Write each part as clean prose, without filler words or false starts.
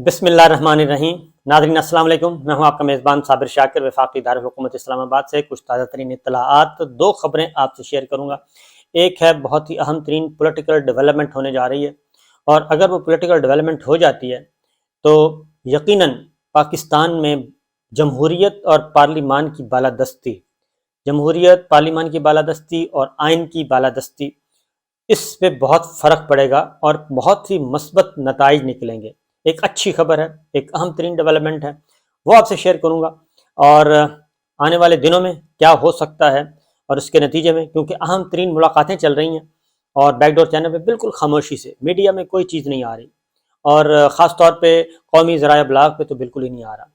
بسم اللہ الرحمن الرحیم۔ ناظرین السلام علیکم، میں ہوں آپ کا میزبان صابر شاکر، وفاقی دارالحکومت اسلام آباد سے کچھ تازہ ترین اطلاعات، دو خبریں آپ سے شیئر کروں گا۔ ایک ہے بہت ہی اہم ترین پولیٹیکل ڈیولپمنٹ ہونے جا رہی ہے، اور اگر وہ پولیٹیکل ڈیولپمنٹ ہو جاتی ہے تو یقیناً پاکستان میں جمہوریت اور پارلیمان کی بالادستی، جمہوریت، پارلیمان کی بالادستی اور آئین کی بالادستی، اس پہ بہت فرق پڑے گا اور بہت سی مثبت نتائج نکلیں گے۔ ایک اچھی خبر ہے، ایک اہم ترین ڈیولپمنٹ ہے، وہ آپ سے شیئر کروں گا، اور آنے والے دنوں میں کیا ہو سکتا ہے، اور اس کے نتیجے میں کیونکہ اہم ترین ملاقاتیں چل رہی ہیں اور بیک ڈور چینل پہ بالکل خاموشی سے، میڈیا میں کوئی چیز نہیں آ رہی، اور خاص طور پہ قومی ذرائع ابلاغ پہ تو بالکل ہی نہیں آ رہا،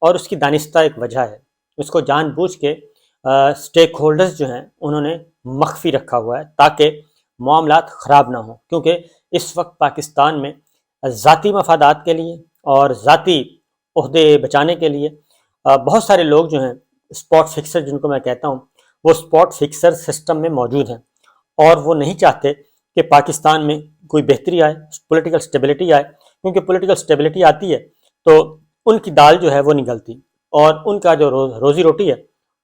اور اس کی دانستہ ایک وجہ ہے۔ اس کو جان بوجھ کے اسٹیک ہولڈرز جو ہیں انہوں نے مخفی رکھا ہوا ہے تاکہ معاملات خراب نہ ہوں، کیونکہ اس وقت پاکستان میں ذاتی مفادات کے لیے اور ذاتی عہدے بچانے کے لیے بہت سارے لوگ جو ہیں اسپاٹ فکسر جن کو میں کہتا ہوں، وہ اسپاٹ فکسر سسٹم میں موجود ہیں، اور وہ نہیں چاہتے کہ پاکستان میں کوئی بہتری آئے، پولیٹیکل سٹیبلٹی آئے، کیونکہ پولیٹیکل سٹیبلٹی آتی ہے تو ان کی دال جو ہے وہ نگلتی، اور ان کا جو روزی روٹی ہے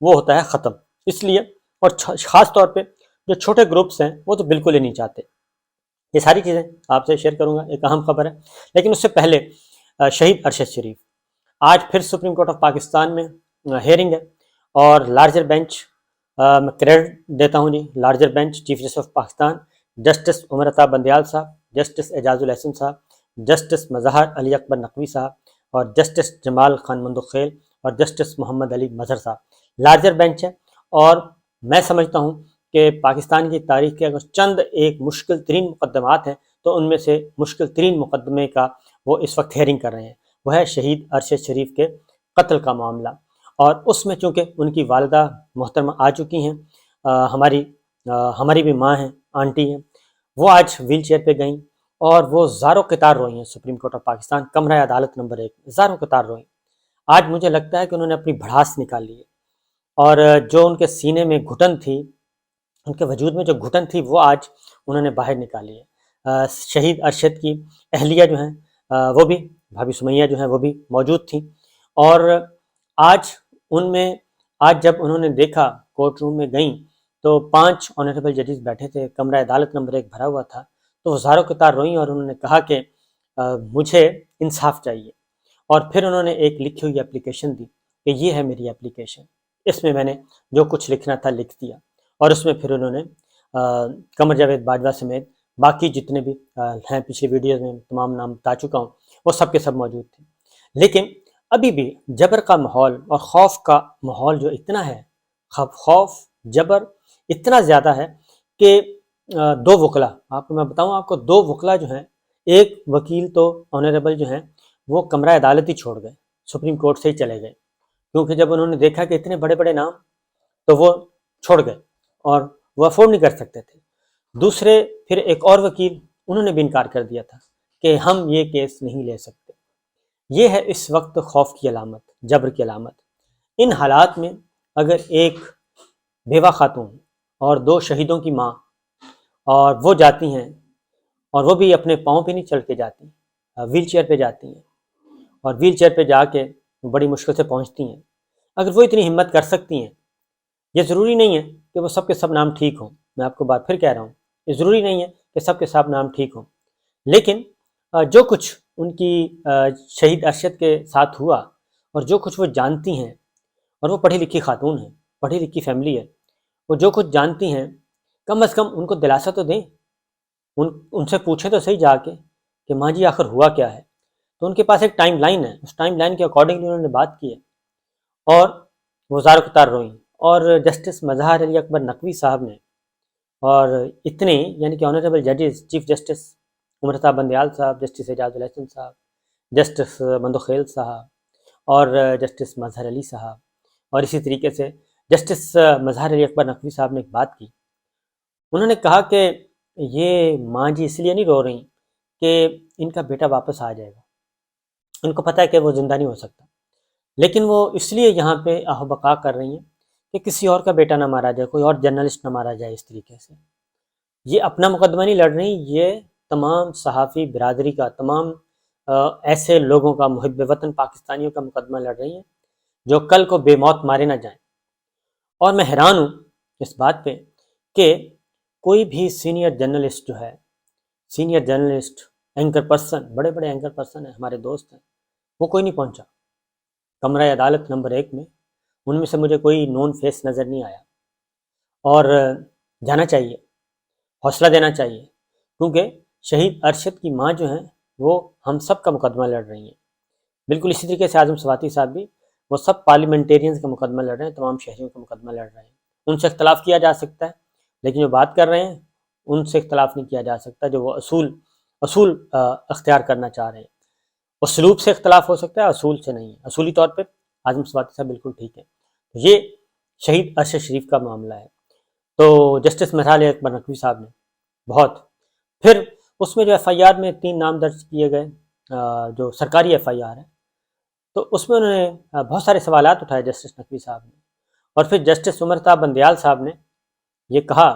وہ ہوتا ہے ختم۔ اس لیے، اور خاص طور پہ جو چھوٹے گروپس ہیں وہ تو بالکل ہی نہیں چاہتے۔ یہ ساری چیزیں آپ سے شیئر کروں گا، ایک اہم خبر ہے، لیکن اس سے پہلے شہید ارشد شریف، آج پھر سپریم کورٹ آف پاکستان میں ہیئرنگ ہے، اور لارجر بینچ، میں کریڈٹ دیتا ہوں جی، larger bench chief justice of Pakistan justice Umar Ata Bandial صاحب، جسٹس اعجاز الاحسن صاحب، جسٹس مظہر علی اکبر نقوی صاحب، اور جسٹس جمال خان مندوخیل، اور جسٹس محمد علی مظہر صاحب، لارجر بینچ ہے۔ اور میں سمجھتا ہوں کہ پاکستان کی تاریخ کے اگر چند ایک مشکل ترین مقدمات ہیں تو ان میں سے مشکل ترین مقدمے کا وہ اس وقت ہیئرنگ کر رہے ہیں، وہ ہے شہید ارشد شریف کے قتل کا معاملہ، اور اس میں چونکہ ان کی والدہ محترمہ آ چکی ہیں، ہماری بھی ماں ہیں، آنٹی ہیں، وہ آج ویل چیئر پہ گئیں اور وہ زاروں قطار روئی ہیں سپریم کورٹ آف پاکستان کمرہ عدالت نمبر 1، زاروں قطار روئی۔ آج مجھے لگتا ہے کہ انہوں نے اپنی بھڑاس نکال لی ہے، اور جو ان کے سینے میں گھٹن تھی، ان کے وجود میں جو گھٹن تھی، وہ آج انہوں نے باہر نکالی ہے۔ شہید ارشد کی اہلیہ جو ہیں وہ بھی، بھابھی سمیہ جو ہیں وہ بھی موجود تھیں، اور آج ان میں، آج جب انہوں نے دیکھا، کورٹ روم میں گئیں تو 5 آنریبل ججز بیٹھے تھے، کمرہ عدالت نمبر 1 بھرا ہوا تھا، تو وہ زاروں قطار روئیں اور انہوں نے کہا کہ مجھے انصاف چاہیے، اور پھر انہوں نے ایک لکھی ہوئی اپلیکیشن دی کہ یہ ہے میری اپلیکیشن، اس میں میں نے جو کچھ لکھنا تھا لکھ دیا، اور اس میں پھر انہوں نے قمر جاوید باجوہ سمیت باقی جتنے بھی ہیں، پچھلی ویڈیوز میں تمام نام بتا چکا ہوں، وہ سب کے سب موجود تھے۔ لیکن ابھی بھی جبر کا ماحول اور خوف کا ماحول جو اتنا ہے، خوف، جبر اتنا زیادہ ہے کہ 2 وکلا، آپ کو میں بتاؤں، آپ کو 2 وکلا جو ہیں، ایک وکیل تو آنریبل جو ہیں وہ کمرہ عدالت ہی چھوڑ گئے، سپریم کورٹ سے ہی چلے گئے، کیونکہ جب انہوں نے دیکھا کہ اتنے بڑے بڑے نام، تو وہ چھوڑ گئے اور وہ افورڈ نہیں کر سکتے تھے۔ دوسرے پھر ایک اور وکیل، انہوں نے بھی انکار کر دیا تھا کہ ہم یہ کیس نہیں لے سکتے۔ یہ ہے اس وقت خوف کی علامت، جبر کی علامت۔ ان حالات میں اگر ایک بیوہ خاتون اور 2 شہیدوں کی ماں، اور وہ جاتی ہیں، اور وہ بھی اپنے پاؤں پہ نہیں چل کے جاتی، ویل چیئر پہ جاتی ہیں، اور ویل چیئر پہ جا کے بڑی مشکل سے پہنچتی ہیں، اگر وہ اتنی ہمت کر سکتی ہیں، یہ ضروری نہیں ہے کہ وہ سب کے سب نام ٹھیک ہوں، میں آپ کو بات پھر کہہ رہا ہوں، یہ ضروری نہیں ہے کہ سب کے سب نام ٹھیک ہوں، لیکن جو کچھ ان کی شہید ارشد کے ساتھ ہوا، اور جو کچھ وہ جانتی ہیں، اور وہ پڑھی لکھی خاتون ہیں، پڑھی لکھی فیملی ہے، وہ جو کچھ جانتی ہیں، کم از کم ان کو دلاسا تو دیں، ان سے پوچھیں تو صحیح جا کے کہ ماں جی آخر ہوا کیا ہے۔ تو ان کے پاس ایک ٹائم لائن ہے، اس ٹائم لائن کے اکارڈنگلی انہوں نے بات کی ہے، اور وہ زاروں قطار روئیں، اور جسٹس مظہر علی اکبر نقوی صاحب نے، اور اتنے یعنی کہ آنریبل ججز، چیف جسٹس عمر عطا بندیال صاحب، جسٹس اعجاز الاحسن صاحب، جسٹس مندوخیل صاحب، اور جسٹس مظہر علی صاحب، اور اسی طریقے سے جسٹس مظہر علی اکبر نقوی صاحب نے ایک بات کی، انہوں نے کہا کہ یہ ماں جی اس لیے نہیں رو رہی کہ ان کا بیٹا واپس آ جائے گا، ان کو پتہ ہے کہ وہ زندہ نہیں ہو سکتا، لیکن وہ اس لیے یہاں پہ آہ و بقا کر رہی ہیں کہ کسی اور کا بیٹا نہ مارا جائے، کوئی اور جرنلسٹ نہ مارا جائے۔ اس طریقے سے یہ اپنا مقدمہ نہیں لڑ رہی، یہ تمام صحافی برادری کا، تمام ایسے لوگوں کا، محب وطن پاکستانیوں کا مقدمہ لڑ رہی ہیں جو کل کو بے موت مارے نہ جائیں۔ اور میں حیران ہوں اس بات پہ کہ کوئی بھی سینئر جرنلسٹ جو ہے، سینئر جرنلسٹ، اینکر پرسن، بڑے بڑے اینکر پرسن ہیں، ہمارے دوست ہیں، وہ کوئی نہیں پہنچا کمرہ عدالت نمبر 1 میں۔ ان میں سے مجھے کوئی نون فیس نظر نہیں آیا، اور جانا چاہیے، حوصلہ دینا چاہیے، کیونکہ شہید ارشد کی ماں جو ہیں وہ ہم سب کا مقدمہ لڑ رہی ہیں۔ بالکل اسی طریقے سے اعظم سواتی صاحب بھی، وہ سب پارلیمنٹیرینز کا مقدمہ لڑ رہے ہیں، تمام شہریوں کا مقدمہ لڑ رہے ہیں۔ ان سے اختلاف کیا جا سکتا ہے، لیکن جو بات کر رہے ہیں ان سے اختلاف نہیں کیا جا سکتا، جو وہ اصول اختیار کرنا چاہ رہے ہیں۔ اسلوب سے اختلاف ہو سکتا ہے، اصول سے نہیں ہے۔ اصولی طور پہ اعظم سواتی صاحب بالکل ٹھیک ہے۔ یہ شہید ارشد شریف کا معاملہ ہے۔ تو جسٹس مرحال اکبر نقوی صاحب نے بہت، پھر اس میں جو ایف آئی آر میں 3 نام درج کیے گئے، جو سرکاری ایف آئی آر ہے، تو اس میں انہوں نے بہت سارے سوالات اٹھائے جسٹس نقوی صاحب نے، اور پھر جسٹس عمر طاہر بندیال صاحب نے یہ کہا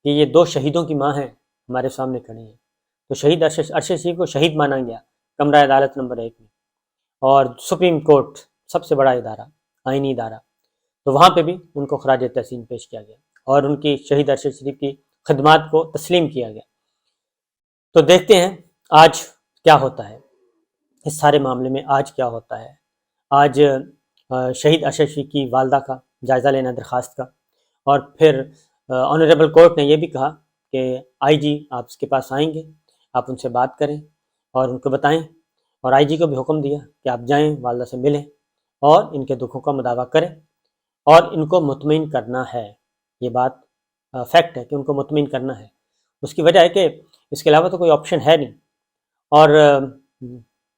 کہ یہ 2 شہیدوں کی ماں ہیں، ہمارے سامنے کھڑی ہیں۔ تو شہید ارشد شریف کو شہید مانا گیا کمرہ عدالت نمبر 1 میں، اور سپریم کورٹ سب سے بڑا ادارہ، آئینی ادارہ، تو وہاں پہ بھی ان کو خراج تحسین پیش کیا گیا اور ان کی شہید ارشد شریف کی خدمات کو تسلیم کیا گیا۔ تو دیکھتے ہیں آج کیا ہوتا ہے اس سارے معاملے میں، آج کیا ہوتا ہے۔ آج شہید ارشد شریف کی والدہ کا جائزہ لینا درخواست کا، اور پھر آنریبل کورٹ نے یہ بھی کہا کہ آئی جی آپ اس کے پاس آئیں گے، آپ ان سے بات کریں اور ان کو بتائیں، اور آئی جی کو بھی حکم دیا کہ آپ جائیں، والدہ سے ملیں اور ان کے دکھوں کا مداوع کریں، اور ان کو مطمئن کرنا ہے۔ یہ بات فیکٹ ہے کہ ان کو مطمئن کرنا ہے۔ اس کی وجہ ہے کہ اس کے علاوہ تو کوئی آپشن ہے نہیں، اور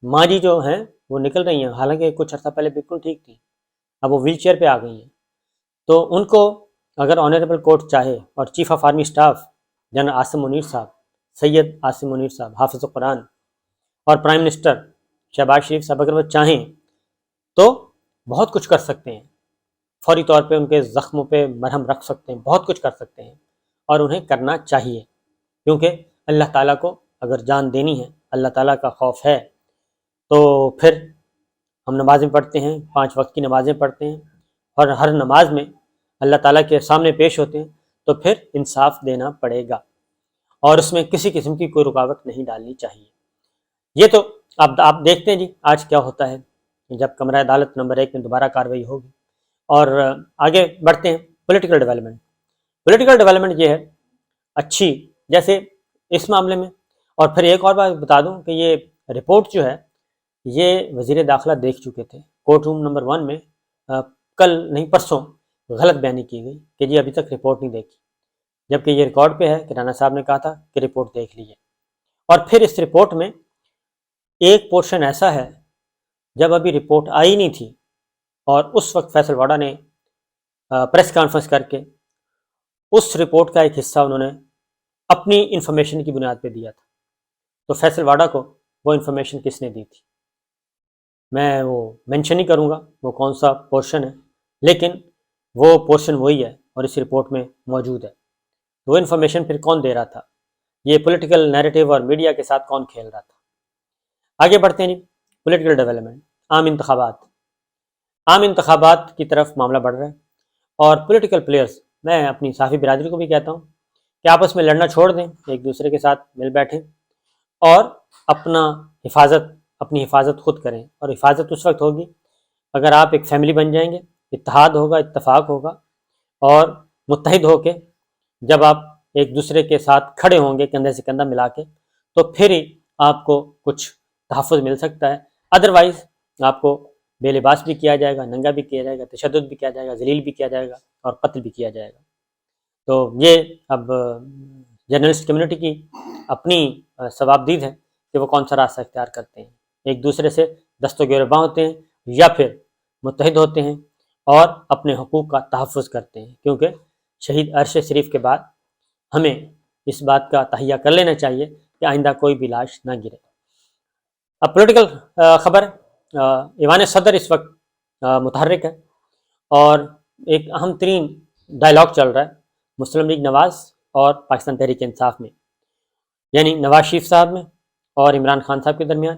ماں جی جو ہیں وہ نکل رہی ہیں، حالانکہ کچھ عرصہ پہلے بالکل ٹھیک تھی، اب وہ ویل چیئر پہ آ گئی ہیں۔ تو ان کو اگر آنریبل کورٹ چاہے، اور chief of army staff general Asim Munir صاحب، سید عاصم منیر صاحب حافظ قرآن، اور پرائم منسٹر شہباز شریف صاحب اگر وہ چاہیں تو بہت کچھ کر سکتے ہیں، فوری طور پہ ان کے زخموں پہ مرہم رکھ سکتے ہیں، بہت کچھ کر سکتے ہیں، اور انہیں کرنا چاہیے، کیونکہ اللہ تعالیٰ کو اگر جان دینی ہے، اللہ تعالیٰ کا خوف ہے، تو پھر ہم نمازیں پڑھتے ہیں، 5 وقت کی نمازیں پڑھتے ہیں، اور ہر نماز میں اللہ تعالیٰ کے سامنے پیش ہوتے ہیں، تو پھر انصاف دینا پڑے گا، اور اس میں کسی قسم کی کوئی رکاوٹ نہیں ڈالنی چاہیے۔ یہ تو آپ دیکھتے ہیں جی آج کیا ہوتا ہے جب کمرہ عدالت نمبر 1 میں دوبارہ کارروائی ہوگی۔ اور آگے بڑھتے ہیں، پولیٹیکل ڈیولپمنٹ یہ ہے اچھی، جیسے اس معاملے میں۔ اور پھر ایک اور بات بتا دوں کہ یہ رپورٹ جو ہے یہ وزیر داخلہ دیکھ چکے تھے، کورٹ روم نمبر 1 میں کل نہیں پرسوں غلط بیانی کی گئی کہ جی ابھی تک رپورٹ نہیں دیکھی، جبکہ یہ ریکارڈ پہ ہے کہ رانا صاحب نے کہا تھا کہ رپورٹ دیکھ لیجیے۔ اور پھر اس رپورٹ میں ایک پورشن ایسا ہے جب ابھی رپورٹ آئی نہیں تھی، اور اس وقت فیصل واڈا نے پریس کانفرنس کر کے اس رپورٹ کا ایک حصہ انہوں نے اپنی انفارمیشن کی بنیاد پہ دیا تھا۔ تو فیصل واڈا کو وہ انفارمیشن کس نے دی تھی میں وہ مینشن نہیں کروں گا وہ کون سا پورشن ہے، لیکن وہ پورشن وہی ہے اور اس رپورٹ میں موجود ہے۔ وہ انفارمیشن پھر کون دے رہا تھا، یہ پولیٹیکل نیریٹو اور میڈیا کے ساتھ کون کھیل رہا تھا۔ آگے بڑھتے ہیں جی، پولیٹیکل ڈیولپمنٹ، عام انتخابات کی طرف معاملہ بڑھ رہا ہے، اور پولیٹیکل پلیئرز، میں اپنی صحافی برادری کو بھی کہتا ہوں کہ آپس میں لڑنا چھوڑ دیں، ایک دوسرے کے ساتھ مل بیٹھیں اور اپنی حفاظت خود کریں۔ اور حفاظت اس وقت ہوگی اگر آپ ایک فیملی بن جائیں گے، اتحاد ہوگا، اتفاق ہوگا، اور متحد ہو کے جب آپ ایک دوسرے کے ساتھ کھڑے ہوں گے کندھے سے کندھا ملا کے، تو پھر ہی آپ کو کچھ تحفظ مل سکتا ہے۔ ادروائز آپ کو بے لباس بھی کیا جائے گا، ننگا بھی کیا جائے گا، تشدد بھی کیا جائے گا، ذلیل بھی کیا جائے گا، اور قتل بھی کیا جائے گا۔ تو یہ اب جرنلسٹ کمیونٹی کی اپنی ثوابدید ہے کہ وہ کون سا راستہ اختیار کرتے ہیں، ایک دوسرے سے دست و گریباں ہوتے ہیں یا پھر متحد ہوتے ہیں اور اپنے حقوق کا تحفظ کرتے ہیں، کیونکہ شہید ارشد شریف کے بعد ہمیں اس بات کا تہیہ کر لینا چاہیے کہ آئندہ کوئی بھی لاش نہ گرے۔ اب پولیٹیکل خبر، ایوان صدر اس وقت متحرک ہے، اور ایک اہم ترین ڈائلاگ چل رہا ہے مسلم لیگ نواز اور پاکستان تحریک انصاف میں، یعنی نواز شریف صاحب میں اور عمران خان صاحب کے درمیان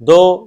2